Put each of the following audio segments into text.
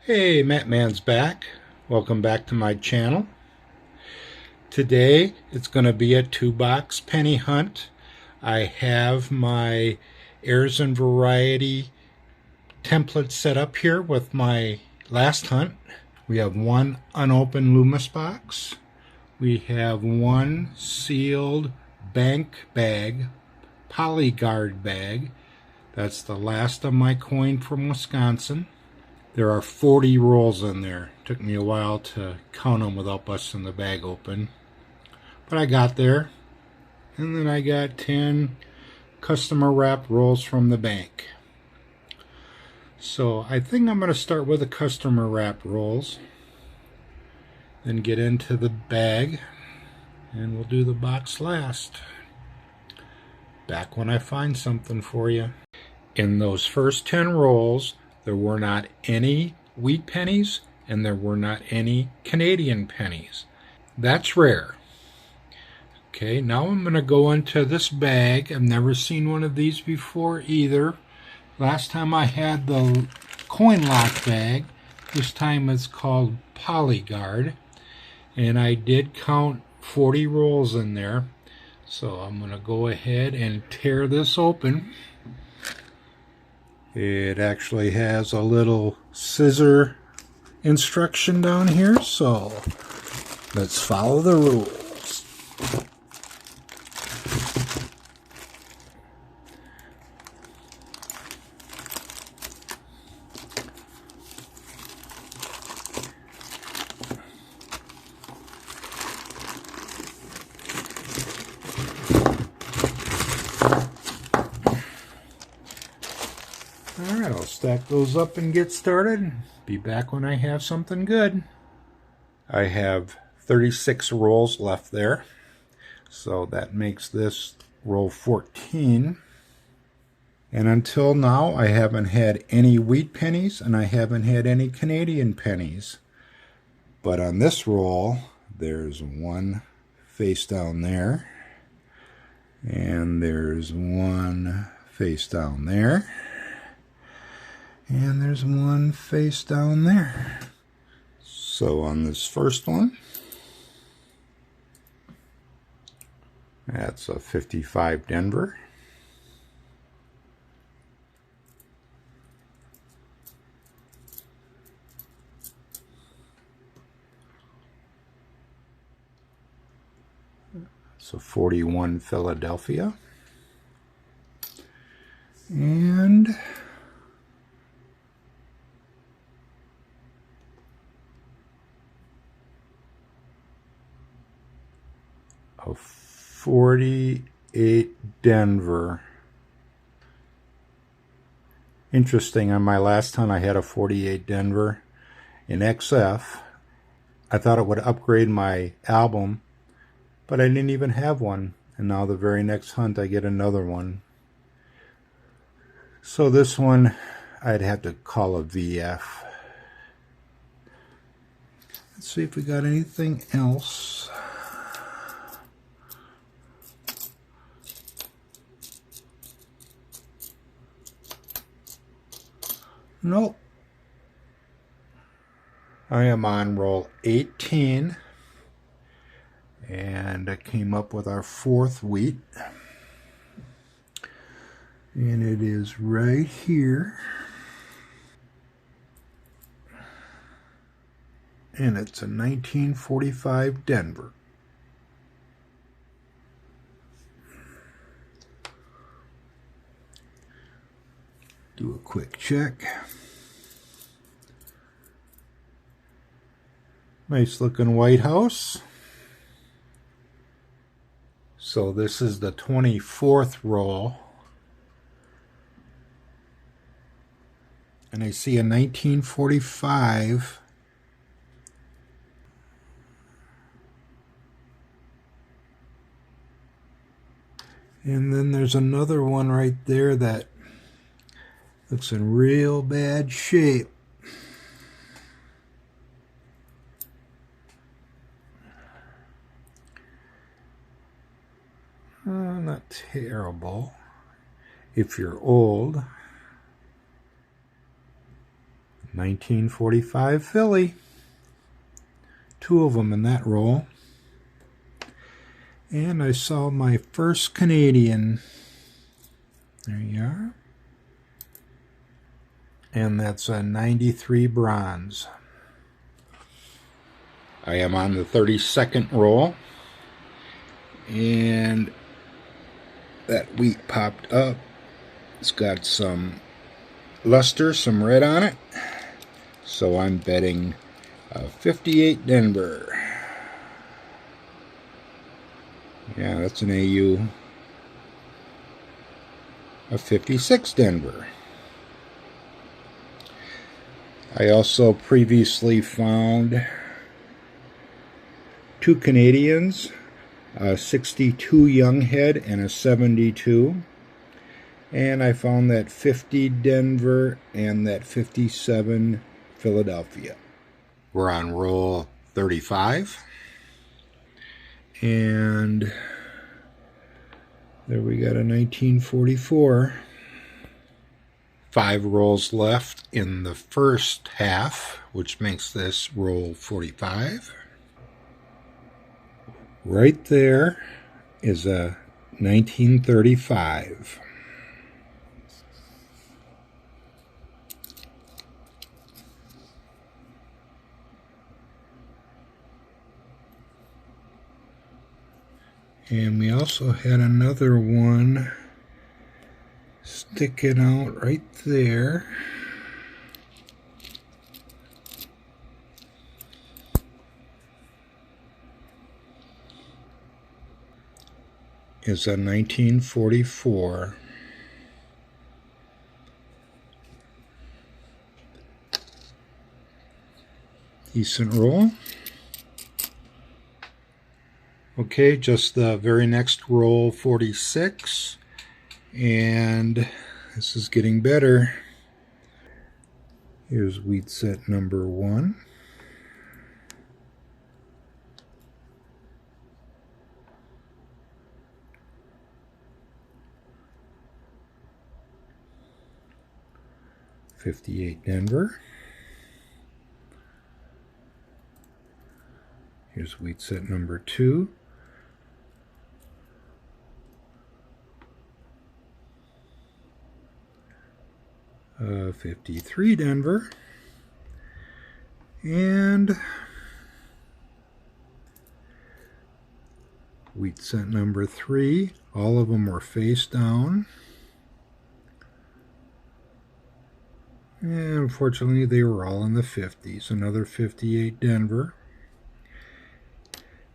Hey, Matt Man's back. Welcome back to my channel. Today it's going to be a 2-box penny hunt. I have my Heirs and Variety template set up here with my last hunt. We have one unopened Loomis box. We have one sealed bank bag, PolyGuard bag. That's the last of my coin from Wisconsin. There are 40 rolls in there. Took me a while to count them without busting the bag open. But I got there. And then I got 10 customer wrap rolls from the bank. So I think I'm going to start with the customer wrap rolls. Then get into the bag. And we'll do the box last. Back when I find something for you. In those first 10 rolls, there were not any wheat pennies, and there were not any Canadian pennies. That's rare. Okay, now I'm going to go into this bag. I've never seen one of these before either. Last time I had the coin lock bag. This time it's called PolyGuard. And I did count 40 rolls in there. So I'm going to go ahead and tear this open. It actually has a little scissor instruction down here, so let's follow the rules. Alright, I'll stack those up and get started. Be back when I have something good. I have 36 rolls left there, so that makes this roll 14. And until now, I haven't had any wheat pennies and I haven't had any Canadian pennies. But on this roll, there's one face down there, and there's one face down there. And there's one face down there. So on this first one, that's a 55 Denver. It's a 41 Philadelphia. And a 48 Denver. Interesting, on my last hunt I had a 48 Denver in XF. I thought it would upgrade my album, but I didn't even have one. And now the very next hunt I get another one. So this one I'd have to call a VF. Let's see if we got anything else. Nope. I am on roll 18, and I came up with our fourth wheat, and it is right here, and it's a 1945 Denver. Do a quick check. Nice looking White House. So this is the 24th roll. And I see a 1945. And then there's another one right there that looks in real bad shape. Not terrible if you're old. 1945 Philly. 2 of them in that roll. And I saw my first Canadian. There you are. And that's a 93 bronze. I am on the 32nd roll. And that wheat popped up. It's got some luster, some red on it. So I'm betting 58 Denver. Yeah, that's an AU of 56 Denver. I also previously found 2 Canadians, a 62 Young Head and a 72. And I found that 50 Denver and that 57 Philadelphia. We're on roll 35. And there we got a 1944. 5 rolls left in the first half, which makes this roll 45. Right there is a 1935. And we also had another one sticking out right there. Is a 1944. Decent roll. Okay, just the very next roll, 46. And this is getting better. Here's wheat set number 1. .58 Denver. Here's wheat set number 2. .53 Denver. And wheat set number 3. All of them were face down. And unfortunately, they were all in the 50s. Another 58 Denver.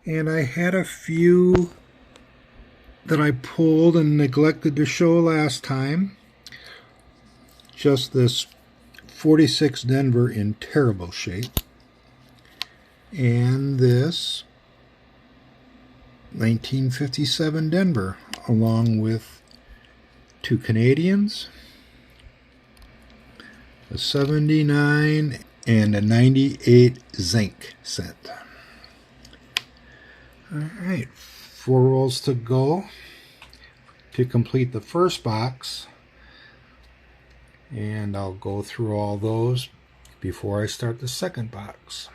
And I had a few that I pulled and neglected to show last time. Just this 46 Denver in terrible shape. And this 1957 Denver, along with 2 Canadians, a 79 and a 98 zinc cent. Alright, 4 rolls to go to complete the first box. And I'll go through all those before I start the second box.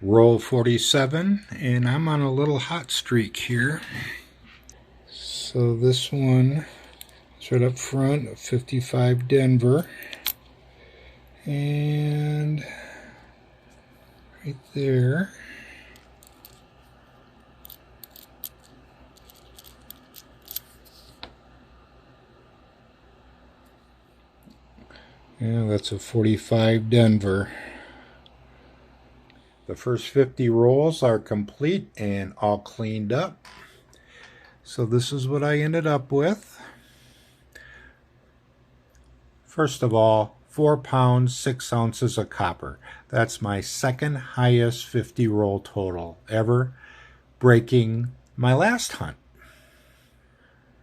Roll 47, and I'm on a little hot streak here. So this one is right up front, 55 Denver. And right there. Yeah, that's a 45 Denver. The first 50 rolls are complete and all cleaned up. So this is what I ended up with. First of all, 4 pounds, 6 ounces of copper. That's my second highest 50 roll total ever, breaking my last hunt.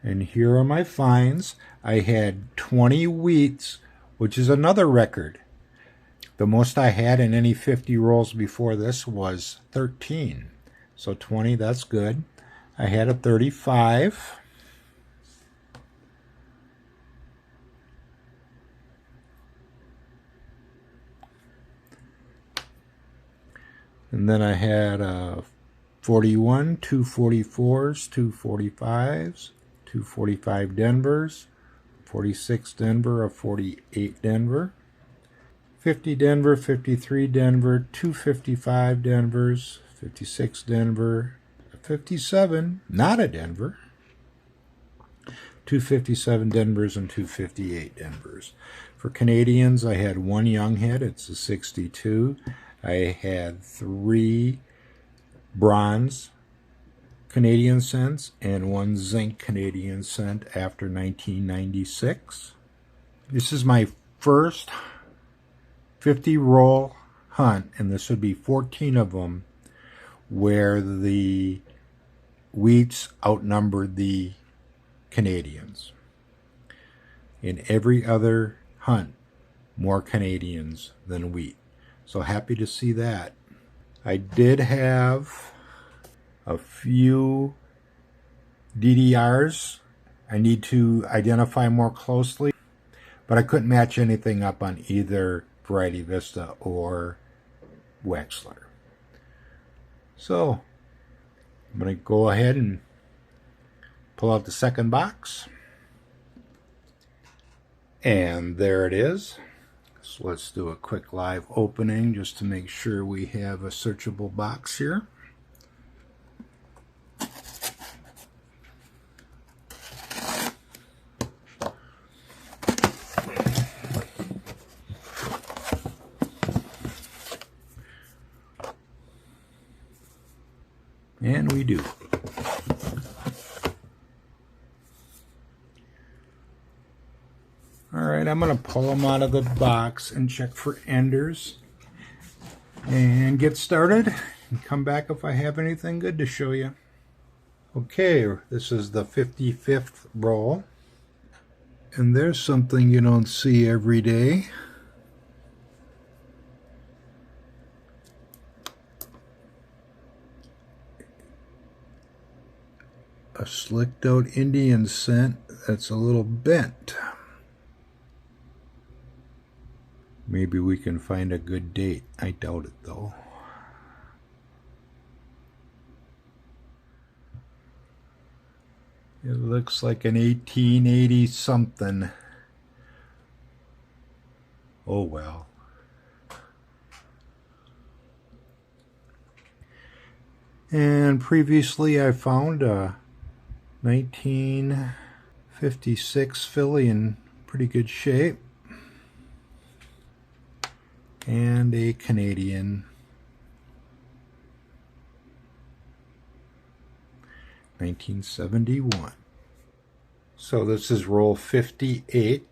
And here are my finds. I had 20 wheats, which is another record. The most I had in any 50 rolls before this was 13. So 20, that's good. I had a 35. And then I had 41, 244s, 245s, 245 Denvers, 46 Denver, a 48 Denver, 50 Denver, 53 Denver, 255 Denvers, 56 Denver, 57, not a Denver, 257 Denvers, and 258 Denvers. For Canadians, I had one young head, it's a 62. I had 3 bronze Canadian cents and 1 zinc Canadian cent after 1996. This is my first 50 roll hunt, and this would be 14 of them where the wheats outnumbered the Canadians. In every other hunt, more Canadians than wheat. So happy to see that. I did have a few DDRs I need to identify more closely, but I couldn't match anything up on either Variety Vista or Wexler. So I'm going to go ahead and pull out the second box. And there it is. So let's do a quick live opening just to make sure we have a searchable box here. And we do. Alright, I'm going to pull them out of the box and check for enders and get started and come back if I have anything good to show you. Okay, this is the 55th roll, and there's something you don't see every day. A slicked out Indian cent that's a little bent. Maybe we can find a good date. I doubt it though. It looks like an 1880 something. Oh well. And previously I found a 1956 Philly in pretty good shape. And a Canadian 1971. So this is roll 58,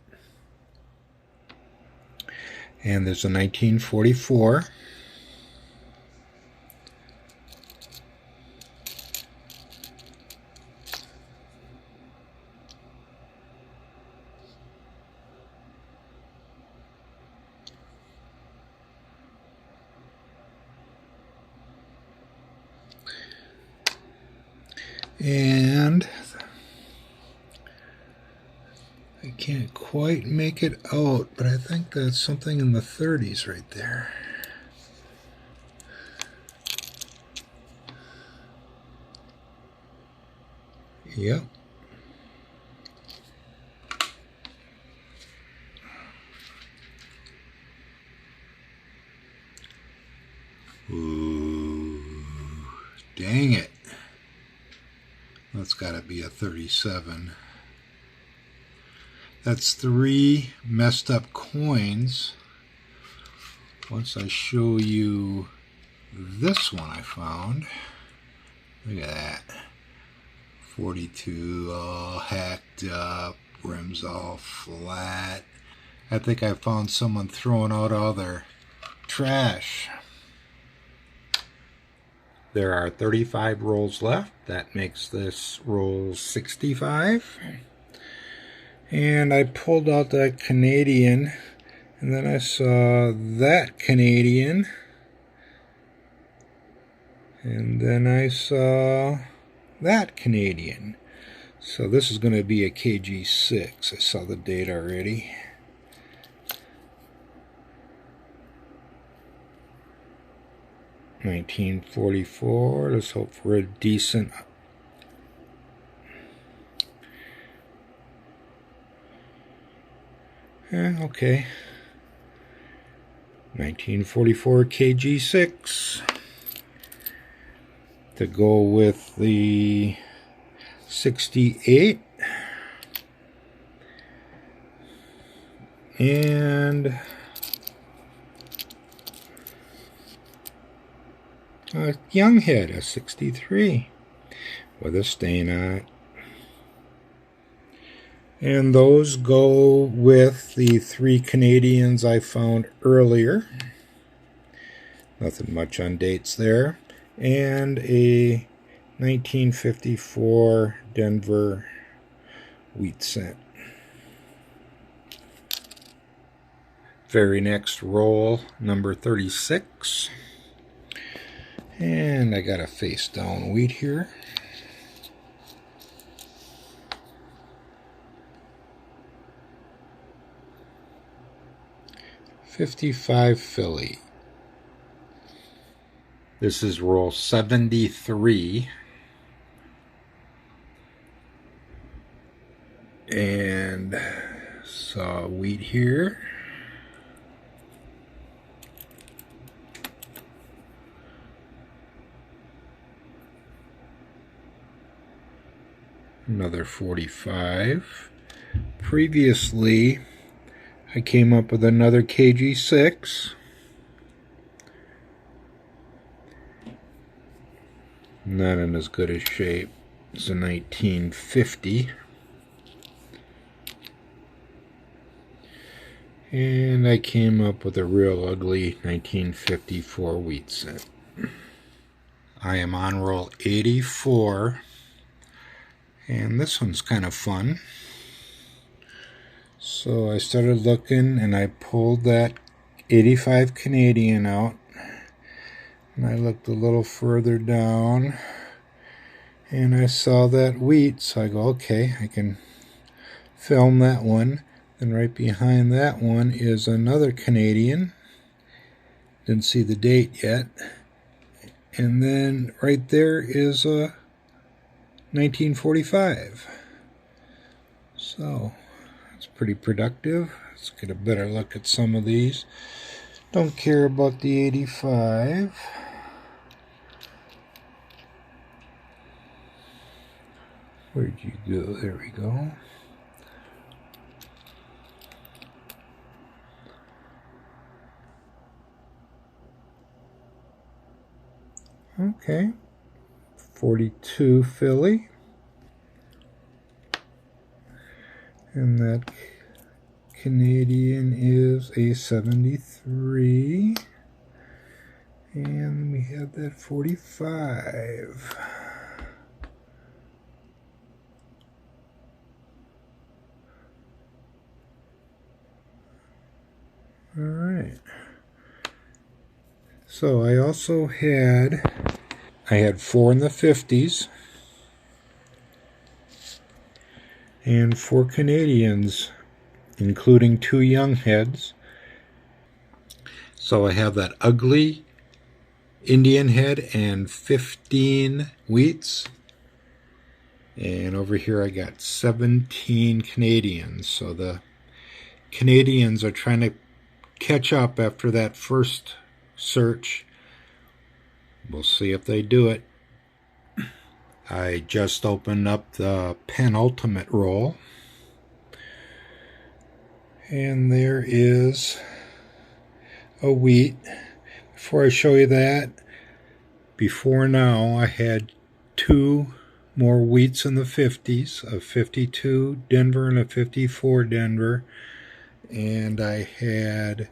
and there's a 1944, and I can't quite make it out, but I think that's something in the 30s right there. Yep. Ooh, dang it. That's got to be a 37. That's 3 messed up coins. Once I show you this one I found, look at that. 42, all hacked up, rims all flat. I think I found someone throwing out all their trash. There are 35 rolls left. That makes this roll 65. And I pulled out that Canadian, and then I saw that Canadian, and then I saw that Canadian. So this is going to be a KG6. I saw the date already. 1944. Let's hope for a decent. Okay. 1944 KG6 to go with the 68 and a young head, a 63 with a stain on it. And those go with the 3 Canadians I found earlier. Nothing much on dates there. And a 1954 Denver wheat cent. Very next roll, number 36. And I got a face down wheat here. 55 Philly. This is roll 73. And saw wheat here. Another 45. Previously, I came up with another KG6. Not in as good a shape. It's a 1950. And I came up with a real ugly 1954 wheat cent. I am on roll 84. And this one's kind of fun. So I started looking and I pulled that 85 Canadian out. And I looked a little further down and I saw that wheat. So I go, okay, I can film that one. And right behind that one is another Canadian. Didn't see the date yet. And then right there is a 1945. So it's pretty productive. Let's get a better look at some of these. Don't care about the 85. Where'd you go? There we go. Okay. 42 Philly. And that Canadian is a 73. And we have that 45. All right. So I also had 4 in the 50s. And 4 Canadians, including 2 young heads. So I have that ugly Indian head and 15 wheats. And over here I got 17 Canadians. So the Canadians are trying to catch up after that first search. We'll see if they do it. I just opened up the penultimate roll. And there is a wheat. Before I show you that, before now I had 2 more wheats in the 50s, a 52 Denver and a 54 Denver. And I had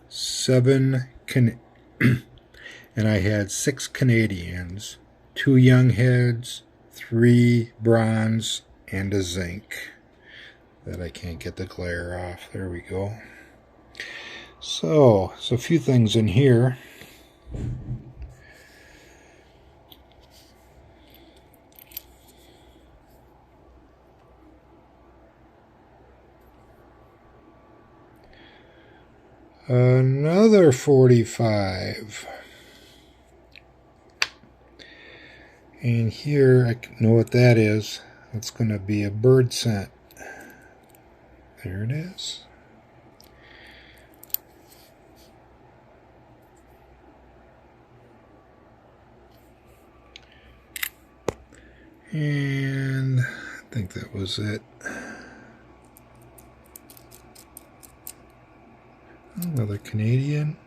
6 Canadians, 2 young heads, 3 bronze, and a zinc that I can't get the glare off. There we go. So, there's a few things in here. Another 45. And here I know what that is. It's going to be a bird scent. There it is. And I think that was it. Another Canadian.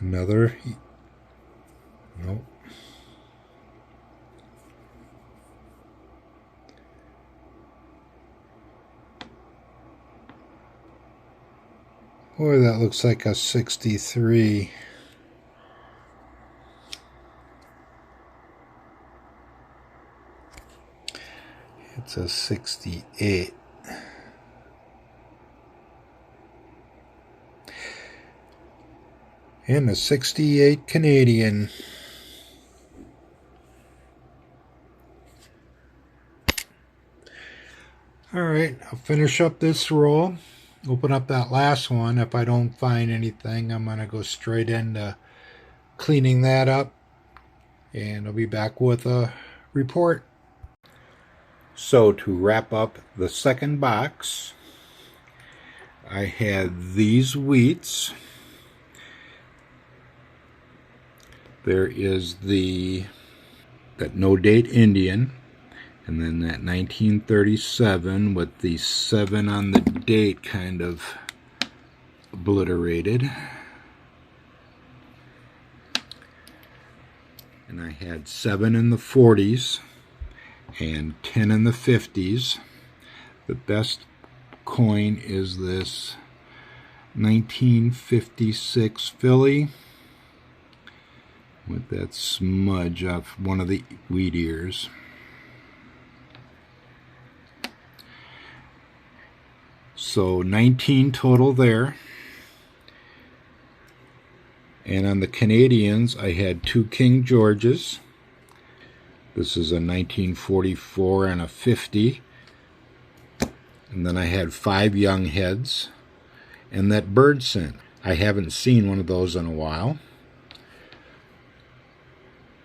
Another. Nope. Boy, that looks like a 63. It's a 68. And a 68 Canadian. Alright, I'll finish up this roll. Open up that last one. If I don't find anything, I'm going to go straight into cleaning that up. And I'll be back with a report. So to wrap up the second box, I had these wheats. There is that no date Indian, and then that 1937 with the 7 on the date kind of obliterated. And I had 7 in the 40s and 10 in the 50s. The best coin is this 1956 Philly with that smudge off one of the wheat ears. So 19 total there. And on the Canadians, I had 2 King Georges. This is a 1944 and a 50. And then I had 5 young heads. And that bird scent. I haven't seen one of those in a while.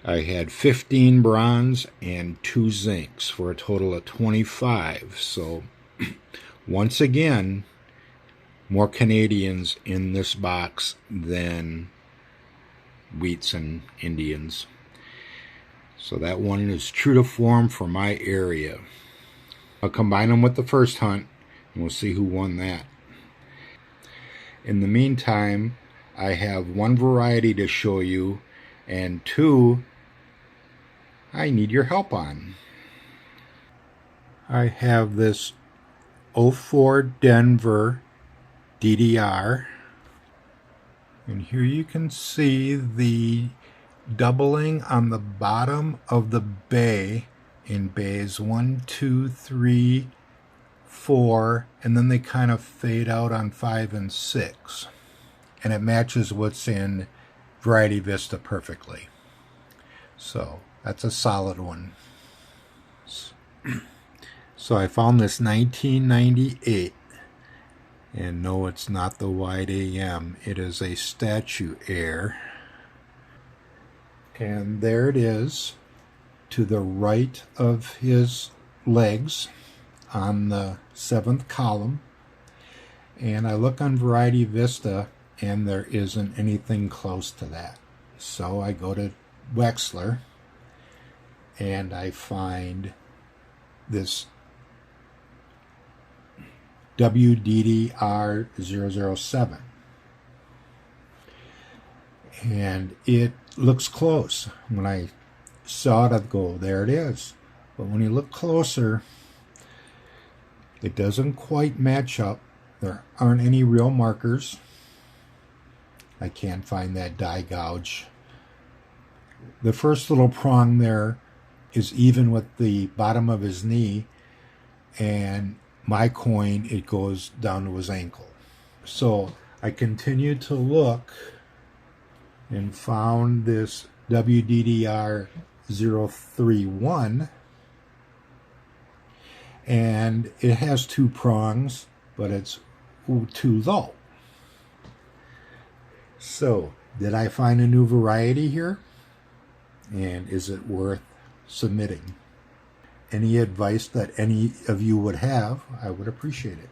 I had 15 bronze and 2 zincs for a total of 25. So once again, more Canadians in this box than wheats and Indians. So that one is true to form for my area. I'll combine them with the first hunt and we'll see who won that. In the meantime, I have 1 variety to show you and 2 I need your help on. I have this 04 Denver DDR, and here you can see the doubling on the bottom of the bay in bays 1, 2, 3, 4, and then they kind of fade out on 5 and 6, and it matches what's in Variety Vista perfectly. So that's a solid one. So I found this 1998, and no, it's not the wide AM. It is a statue air. And there it is to the right of his legs on the 7th column. And I look on Variety Vista and there isn't anything close to that. So I go to Wexler and I find this WDDR 007. And it looks close. When I saw it, I'd go, there it is. But when you look closer, it doesn't quite match up. There aren't any real markers. I can't find that die gouge. The first little prong there is even with the bottom of his knee, and my coin, it goes down to his ankle. So I continued to look and found this WDDR 031, and it has 2 prongs, but it's too low. So, did I find a new variety here? And is it worth submitting? Any advice that any of you would have, I would appreciate it.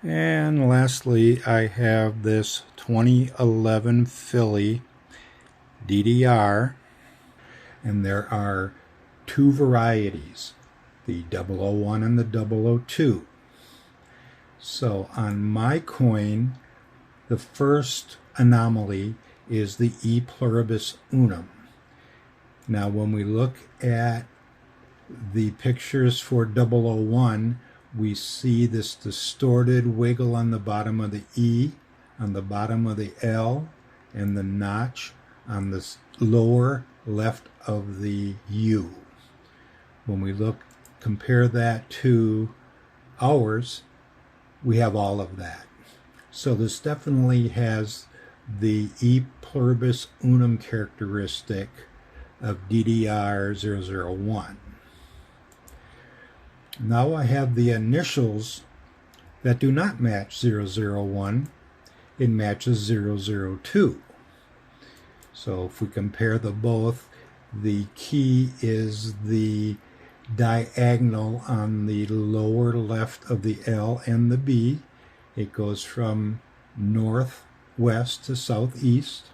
And lastly, I have this 2011 Philly DDR, and there are two varieties, the 001 and the 002. So on my coin, the first anomaly is the E pluribus unum. Now when we look at the pictures for 001, we see this distorted wiggle on the bottom of the E, on the bottom of the L, and the notch on the lower left of the U. When we compare that to ours, we have all of that. So this definitely has the E pluribus unum characteristic of DDR001. Now I have the initials that do not match 001. It matches 002. So if we compare the both, the key is the diagonal on the lower left of the L and the B. It goes from northwest to southeast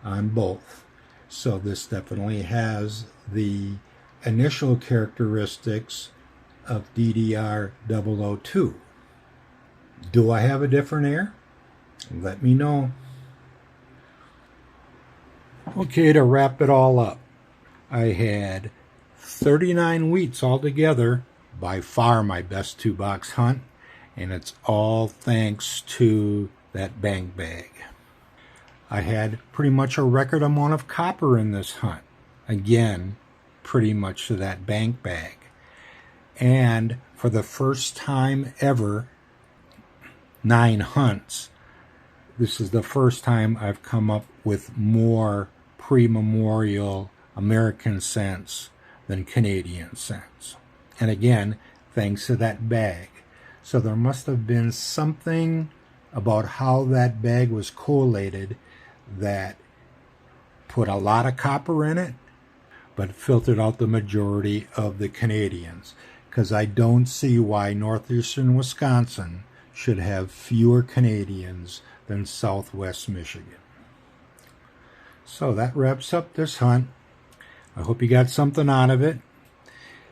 on both. So this definitely has the initial characteristics of DDR002. Do I have a different air? Let me know. Okay, to wrap it all up, I had 39 wheats altogether, by far my best 2-box hunt, and it's all thanks to that bank bag. I had pretty much a record amount of copper in this hunt, again, pretty much to that bank bag. And for the first time ever, 9 hunts, this is the first time I've come up with more pre-memorial American cents than Canadian cents. And again, thanks to that bag. So there must have been something about how that bag was collated that put a lot of copper in it, but filtered out the majority of the Canadians. Because I don't see why northeastern Wisconsin should have fewer Canadians than southwest Michigan. So that wraps up this hunt. I hope you got something out of it.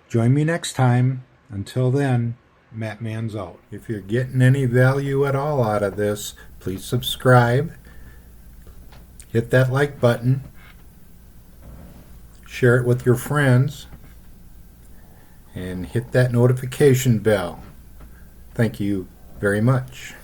Join me next time. Until then, Matt Man's out. If you're getting any value at all out of this, please subscribe. Hit that like button. Share it with your friends. And hit that notification bell. Thank you very much.